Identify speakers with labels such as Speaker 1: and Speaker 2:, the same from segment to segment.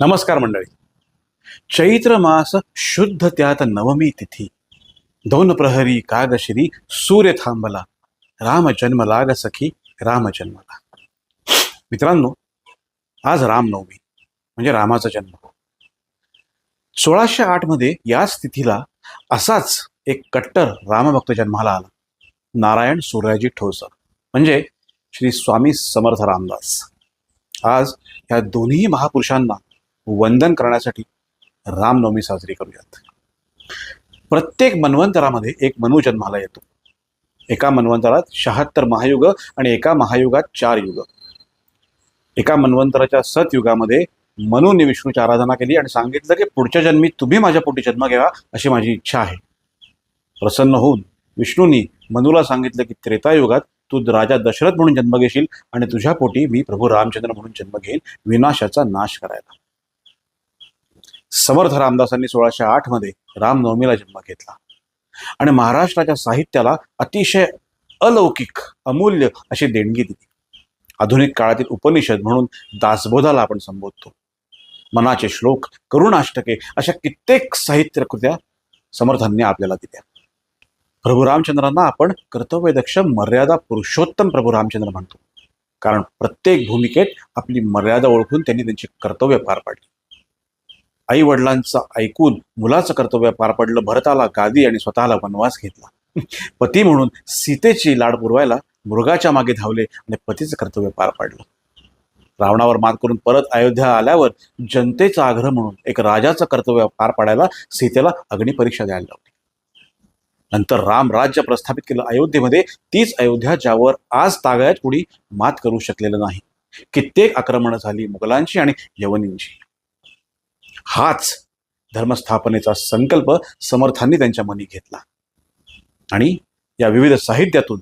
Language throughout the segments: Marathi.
Speaker 1: नमस्कार मंडळी. चैत्र मास शुद्ध त्यात नवमी तिथी, दोन प्रहरी कागश्री सूर्य थांबला, राम जन्म लाग सखी राम जन्मला. मित्रांनो, आज रामनवमी म्हणजे रामाचा जन्म. 1608 मध्ये याच तिथीला असाच एक कट्टर रामभक्त जन्माला आला, नारायण सूर्याजी ठोसर म्हणजे श्री स्वामी समर्थ रामदास. आज या दोन्ही महापुरुषांना वंदन करण्यासाठी रामनवमी साजरी करूयात. प्रत्येक मन्वंतरामध्ये एक मनु जन्माला येतो. एका मन्वंतरात 76 महायुग आणि एका महायुगात 4 युग. एका मन्वंतराच्या सतयुगामध्ये मनुने विष्णूची आराधना केली आणि सांगितलं की पुढच्या जन्मी तुम्ही माझ्या पोटी जन्म घ्यावा अशी माझी इच्छा आहे. प्रसन्न होऊन विष्णूंनी मनुला सांगितलं की त्रेतायुगात तू राजा दशरथ म्हणून जन्म घेशील आणि तुझ्या पोटी मी प्रभू रामचंद्र म्हणून जन्म घेईन, विनाशाचा नाश करायला. समर्थ रामदासांनी 1608 मध्ये रामनवमीला जन्म घेतला आणि महाराष्ट्राच्या साहित्याला अतिशय अलौकिक अमूल्य अशी देणगी दिली. आधुनिक काळातील उपनिषद म्हणून दासबोधाला आपण संबोधतो. मनाचे श्लोक, करुणाष्टके अशा कित्येक साहित्य कृत्या समर्थांनी आपल्याला दिल्या. प्रभू रामचंद्रांना आपण कर्तव्यदक्ष मर्यादा पुरुषोत्तम प्रभू रामचंद्र म्हणतो, कारण प्रत्येक भूमिकेत आपली मर्यादा ओळखून त्यांनी त्यांची कर्तव्य पार पाडली. आई वडिलांचं ऐकून मुलाचं कर्तव्य पार पडलं. भरताला गादी आणि स्वतःला वनवास घेतला. पती म्हणून सीतेची लाड पुरवायला मृगाच्या मागे धावले आणि पतीचं कर्तव्य पार पाडलं. रावणावर मात करून परत अयोध्या आल्यावर जनतेचा आग्रह म्हणून एक राजाचं कर्तव्य पार पाडायला सीतेला अग्निपरीक्षा द्यायला लावली. नंतर राम राज्य प्रस्थापित केलं अयोध्येमध्ये. तीच अयोध्या ज्यावर आज तागायत कुणी मात करू शकलेलं नाही. कित्येक आक्रमणं झाली मुघलांची आणि यवनींची. हाच धर्मस्थापनेचा संकल्प समर्थांनी त्यांच्या मनी घेतला आणि या विविध साहित्यातून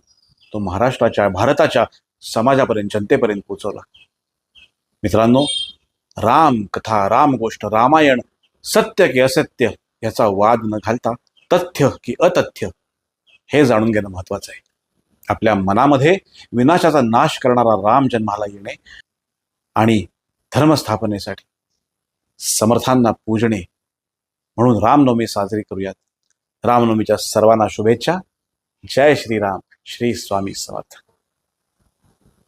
Speaker 1: तो महाराष्ट्राच्या, भारताच्या समाजापर्यंत, जनतेपर्यंत पोहोचवला. मित्रांनो, राम कथा, राम गोष्ट, रामायण सत्य की असत्य याचा वाद न घालता तथ्य की अतथ्य हे जाणून घेणं महत्वाचं आहे. आपल्या मनामध्ये विनाशाचा नाश करणारा राम जन्माला येणे आणि धर्मस्थापनेसाठी समर्थांना पूजणे म्हणून रामनवमी साजरी करूयात. रामनवमीच्या सर्वांना शुभेच्छा. जय श्रीराम. श्री स्वामी समर्थ.